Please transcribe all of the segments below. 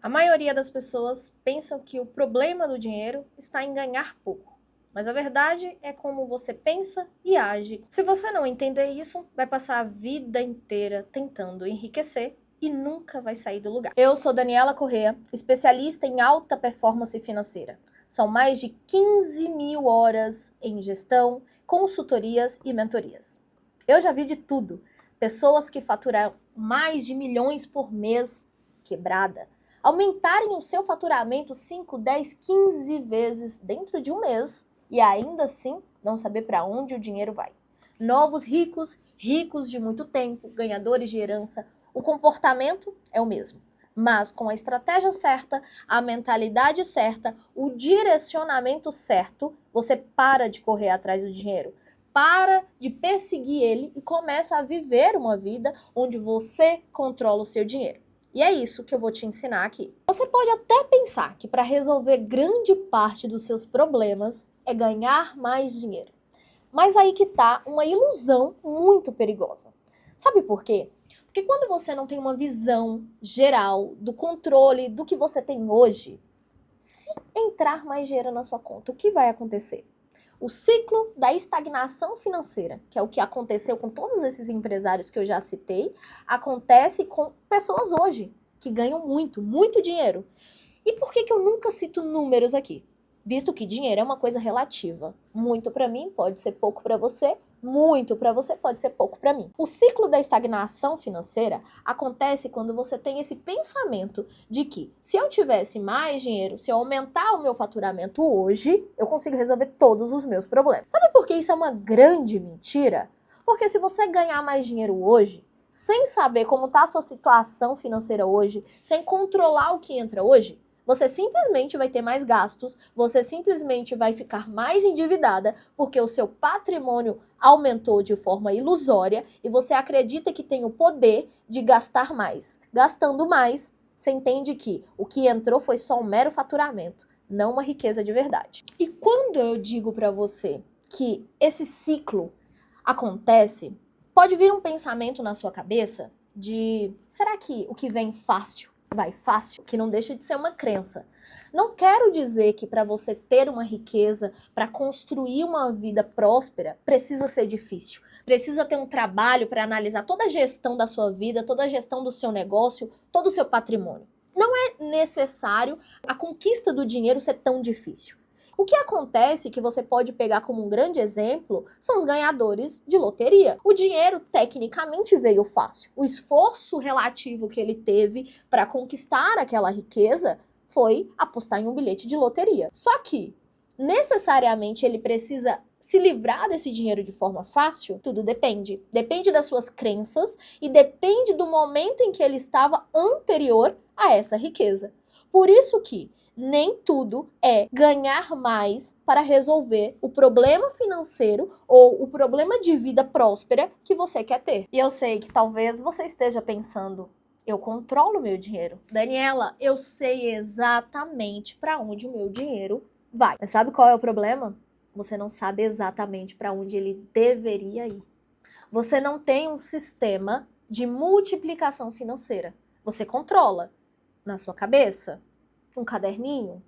A maioria das pessoas pensam que o problema do dinheiro está em ganhar pouco. Mas a verdade é como você pensa e age. Se você não entender isso, vai passar a vida inteira tentando enriquecer e nunca vai sair do lugar. Eu sou Daniela Corrêa, especialista em alta performance financeira. São mais de 15 mil horas em gestão, consultorias e mentorias. Eu já vi de tudo. Pessoas que faturam mais de milhões por mês, quebrada, aumentarem o seu faturamento 5, 10, 15 vezes dentro de um mês e ainda assim não saber para onde o dinheiro vai. Novos ricos, ricos de muito tempo, ganhadores de herança, o comportamento é o mesmo. Mas com a estratégia certa, a mentalidade certa, o direcionamento certo, você para de correr atrás do dinheiro. Para de perseguir ele e começa a viver uma vida onde você controla o seu dinheiro. E é isso que eu vou te ensinar aqui. Você pode até pensar que para resolver grande parte dos seus problemas é ganhar mais dinheiro. Mas aí que tá uma ilusão muito perigosa. Sabe por quê? Porque quando você não tem uma visão geral do controle do que você tem hoje, se entrar mais dinheiro na sua conta, o que vai acontecer? O ciclo da estagnação financeira, que é o que aconteceu com todos esses empresários que eu já citei, acontece com pessoas hoje que ganham muito, muito dinheiro. E por que eu nunca cito números aqui? Visto que dinheiro é uma coisa relativa. Muito para mim pode ser pouco para você, muito para você pode ser pouco para mim. O ciclo da estagnação financeira acontece quando você tem esse pensamento de que se eu tivesse mais dinheiro, se eu aumentar o meu faturamento hoje, eu consigo resolver todos os meus problemas. Sabe por que isso é uma grande mentira? Porque se você ganhar mais dinheiro hoje, sem saber como está a sua situação financeira hoje, sem controlar o que entra hoje, você simplesmente vai ter mais gastos, você simplesmente vai ficar mais endividada porque o seu patrimônio aumentou de forma ilusória e você acredita que tem o poder de gastar mais. Gastando mais, você entende que o que entrou foi só um mero faturamento, não uma riqueza de verdade. E quando eu digo para você que esse ciclo acontece, pode vir um pensamento na sua cabeça de, será que o que vem fácil vai fácil, que não deixa de ser uma crença. Não quero dizer que para você ter uma riqueza, para construir uma vida próspera, precisa ser difícil. Precisa ter um trabalho para analisar toda a gestão da sua vida, toda a gestão do seu negócio, todo o seu patrimônio. Não é necessário a conquista do dinheiro ser tão difícil. O que acontece, que você pode pegar como um grande exemplo, são os ganhadores de loteria. O dinheiro tecnicamente veio fácil. O esforço relativo que ele teve para conquistar aquela riqueza foi apostar em um bilhete de loteria. Só que, necessariamente, ele precisa se livrar desse dinheiro de forma fácil? Tudo depende. Depende das suas crenças e depende do momento em que ele estava anterior a essa riqueza. Por isso que nem tudo é ganhar mais para resolver o problema financeiro ou o problema de vida próspera que você quer ter. E eu sei que talvez você esteja pensando, eu controlo o meu dinheiro. Daniela, eu sei exatamente para onde o meu dinheiro vai. Mas sabe qual é o problema? Você não sabe exatamente para onde ele deveria ir. Você não tem um sistema de multiplicação financeira. Você controla na sua cabeça, um caderninho,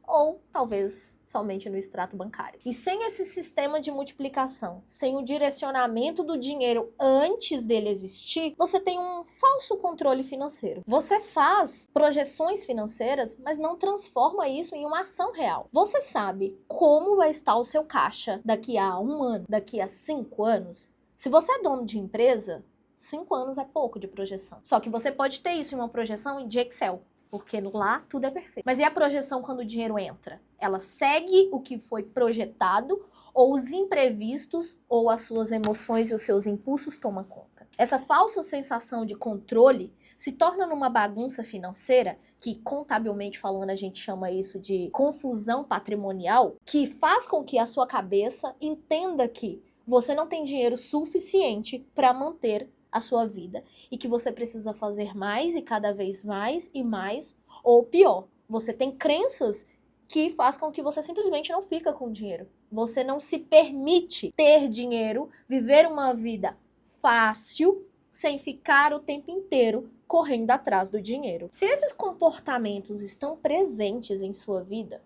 ou talvez somente no extrato bancário. E sem esse sistema de multiplicação, sem o direcionamento do dinheiro antes dele existir, você tem um falso controle financeiro. Você faz projeções financeiras, mas não transforma isso em uma ação real. Você sabe como vai estar o seu caixa daqui a 1 ano, daqui a 5 anos? Se você é dono de empresa, 5 anos é pouco de projeção. Só que você pode ter isso em uma projeção de Excel, porque lá tudo é perfeito. Mas e a projeção quando o dinheiro entra? Ela segue o que foi projetado ou os imprevistos ou as suas emoções e os seus impulsos tomam conta? Essa falsa sensação de controle se torna numa bagunça financeira, que contabilmente falando a gente chama isso de confusão patrimonial, que faz com que a sua cabeça entenda que você não tem dinheiro suficiente para manter a sua vida e que você precisa fazer mais e cada vez mais e mais, ou pior, você tem crenças que faz com que você simplesmente não fica com dinheiro. Você não se permite ter dinheiro, viver uma vida fácil sem ficar o tempo inteiro correndo atrás do dinheiro. Se esses comportamentos estão presentes em sua vida,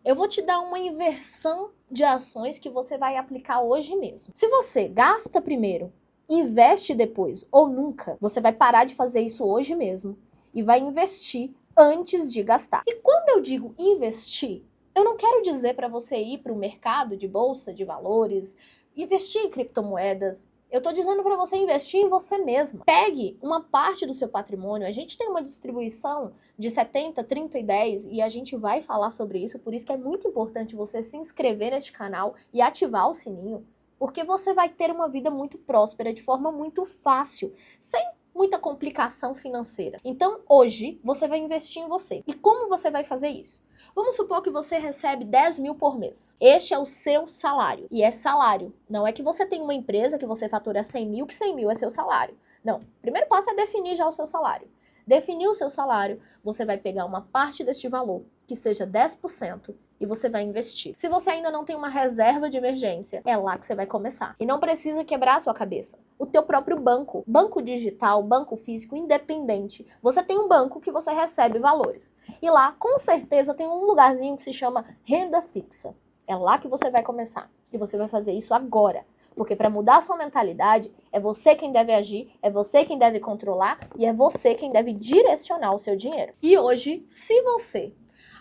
eu vou te dar uma inversão de ações que você vai aplicar hoje mesmo. Se você gasta primeiro, investe depois ou nunca, você vai parar de fazer isso hoje mesmo e vai investir antes de gastar. E quando eu digo investir, eu não quero dizer para você ir para o mercado de bolsa de valores, investir em criptomoedas. Eu tô dizendo para você investir em você mesma. Pegue uma parte do seu patrimônio. A gente tem uma distribuição de 70, 30 e 10 e a gente vai falar sobre isso. Por isso que é muito importante você se inscrever neste canal e ativar o sininho, porque você vai ter uma vida muito próspera de forma muito fácil, sem muita complicação financeira. Então, hoje, você vai investir em você. E como você vai fazer isso? Vamos supor que você recebe 10 mil por mês. Este é o seu salário. E é salário. Não é que você tem uma empresa que você fatura 100 mil, que 100 mil é seu salário. Não. O primeiro passo é definir já o seu salário. Definir o seu salário, você vai pegar uma parte deste valor, que seja 10%, e você vai investir. Se você ainda não tem uma reserva de emergência, é lá que você vai começar. E não precisa quebrar a sua cabeça. O teu próprio banco digital, banco físico, independente, você tem um banco que você recebe valores. E lá, com certeza, tem um lugarzinho que se chama renda fixa. É lá que você vai começar. E você vai fazer isso agora. Porque para mudar a sua mentalidade, é você quem deve agir, é você quem deve controlar e é você quem deve direcionar o seu dinheiro. E hoje, se você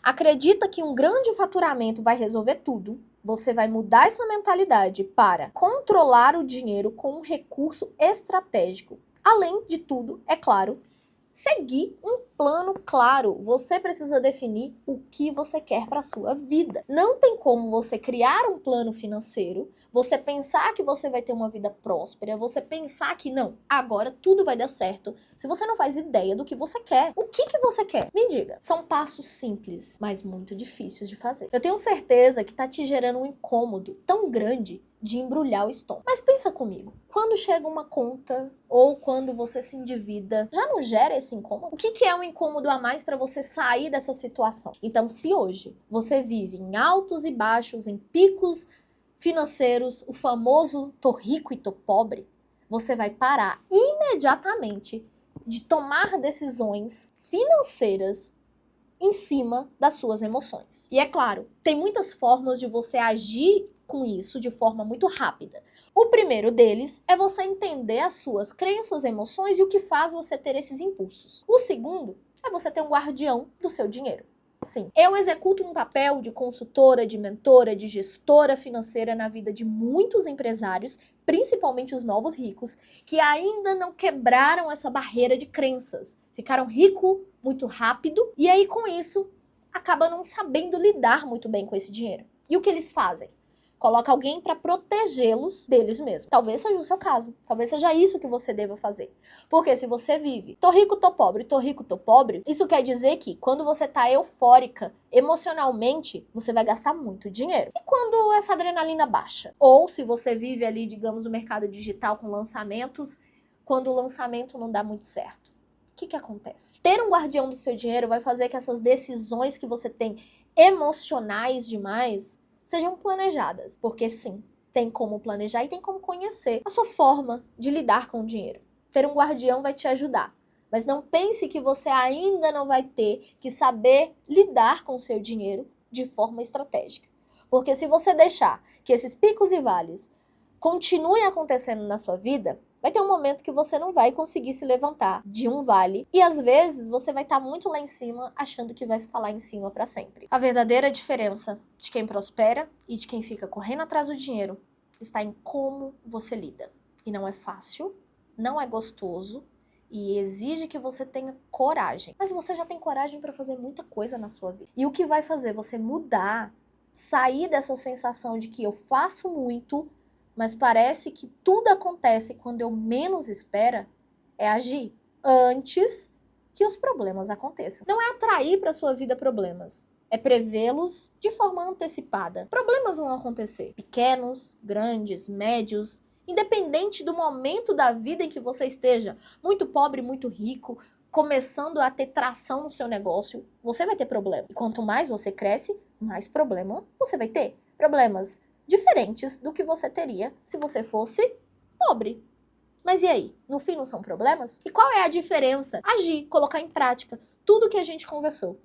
acredita que um grande faturamento vai resolver tudo, você vai mudar essa mentalidade para controlar o dinheiro com um recurso estratégico. Além de tudo, é claro, seguir um plano claro. Você precisa definir o que você quer para a sua vida. Não tem como você criar um plano financeiro, você pensar que você vai ter uma vida próspera, você pensar que não, agora tudo vai dar certo, se você não faz ideia do que você quer. O que você quer? Me diga. São passos simples, mas muito difíceis de fazer. Eu tenho certeza que tá te gerando um incômodo tão grande de embrulhar o estômago. Mas pensa comigo, quando chega uma conta ou quando você se endivida, já não gera esse incômodo? O que é um incômodo a mais para você sair dessa situação? Então, se hoje você vive em altos e baixos, em picos financeiros, o famoso tô rico e tô pobre, você vai parar imediatamente de tomar decisões financeiras em cima das suas emoções. E é claro, tem muitas formas de você agir com isso de forma muito rápida. O primeiro deles é você entender as suas crenças, emoções e o que faz você ter esses impulsos. O segundo é você ter um guardião do seu dinheiro. Sim, eu executo um papel de consultora, de mentora, de gestora financeira na vida de muitos empresários, principalmente os novos ricos, que ainda não quebraram essa barreira de crenças. Ficaram ricos muito rápido e aí com isso acabam não sabendo lidar muito bem com esse dinheiro. E o que eles fazem? Coloca alguém para protegê-los deles mesmos. Talvez seja o seu caso. Talvez seja isso que você deva fazer. Porque se você vive, tô rico, tô pobre, tô rico, tô pobre, isso quer dizer que quando você tá eufórica, emocionalmente, você vai gastar muito dinheiro. E quando essa adrenalina baixa? Ou se você vive ali, digamos, no mercado digital com lançamentos, quando o lançamento não dá muito certo. O que acontece? Ter um guardião do seu dinheiro vai fazer que essas decisões que você tem emocionais demais sejam planejadas, porque sim, tem como planejar e tem como conhecer a sua forma de lidar com o dinheiro. Ter um guardião vai te ajudar, mas não pense que você ainda não vai ter que saber lidar com o seu dinheiro de forma estratégica. Porque se você deixar que esses picos e vales continuem acontecendo na sua vida, vai ter um momento que você não vai conseguir se levantar de um vale e às vezes você vai estar muito lá em cima achando que vai ficar lá em cima para sempre. A verdadeira diferença de quem prospera e de quem fica correndo atrás do dinheiro está em como você lida. E não é fácil, não é gostoso e exige que você tenha coragem. Mas você já tem coragem para fazer muita coisa na sua vida. E o que vai fazer você mudar, sair dessa sensação de que eu faço muito, mas parece que tudo acontece quando eu menos espero, é agir antes que os problemas aconteçam. Não é atrair para sua vida problemas, é prevê-los de forma antecipada. Problemas vão acontecer, pequenos, grandes, médios, independente do momento da vida em que você esteja, muito pobre, muito rico, começando a ter tração no seu negócio, você vai ter problema. E quanto mais você cresce, mais problema você vai ter. Problemas diferentes do que você teria se você fosse pobre. Mas e aí? No fim não são problemas? E qual é a diferença? Agir, colocar em prática tudo que a gente conversou.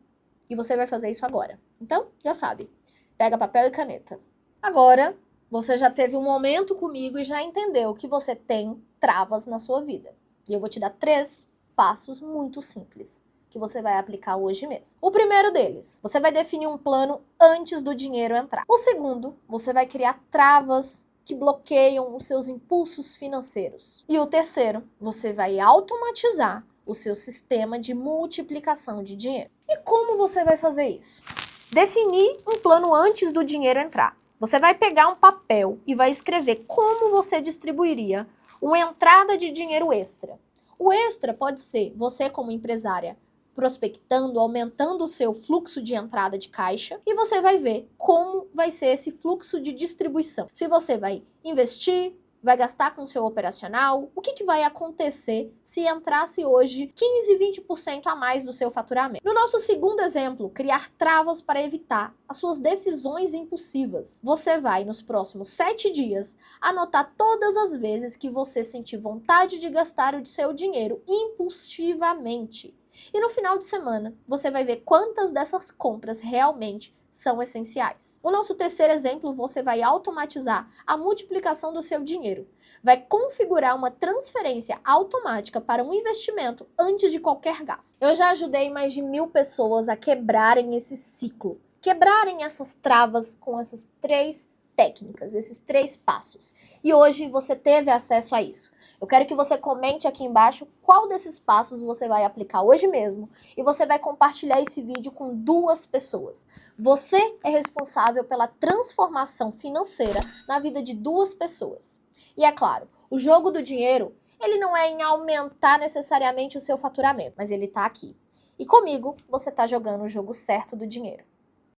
E você vai fazer isso agora. Então, já sabe. Pega papel e caneta. Agora, você já teve um momento comigo e já entendeu que você tem travas na sua vida. E eu vou te dar 3 passos muito simples que você vai aplicar hoje mesmo. O primeiro deles, você vai definir um plano antes do dinheiro entrar. O segundo, você vai criar travas que bloqueiam os seus impulsos financeiros. E o terceiro, você vai automatizar o seu sistema de multiplicação de dinheiro. E como você vai fazer isso? Definir um plano antes do dinheiro entrar. Você vai pegar um papel e vai escrever como você distribuiria uma entrada de dinheiro extra. O extra pode ser você como empresária prospectando, aumentando o seu fluxo de entrada de caixa, e você vai ver como vai ser esse fluxo de distribuição. Se você vai investir, vai gastar com o seu operacional, o que vai acontecer se entrasse hoje 15, 20% a mais do seu faturamento? No nosso segundo exemplo, criar travas para evitar as suas decisões impulsivas. Você vai, nos próximos 7 dias, anotar todas as vezes que você sentir vontade de gastar o seu dinheiro impulsivamente. E no final de semana, você vai ver quantas dessas compras realmente são essenciais. O nosso terceiro exemplo, você vai automatizar a multiplicação do seu dinheiro. Vai configurar uma transferência automática para um investimento antes de qualquer gasto. Eu já ajudei mais de 1000 pessoas a quebrarem esse ciclo, quebrarem essas travas com essas 3 técnicas, esses 3 passos. E hoje você teve acesso a isso. Eu quero que você comente aqui embaixo qual desses passos você vai aplicar hoje mesmo e você vai compartilhar esse vídeo com 2 pessoas. Você é responsável pela transformação financeira na vida de 2 pessoas. E é claro, o jogo do dinheiro, ele não é em aumentar necessariamente o seu faturamento, mas ele tá aqui. E comigo, você tá jogando o jogo certo do dinheiro.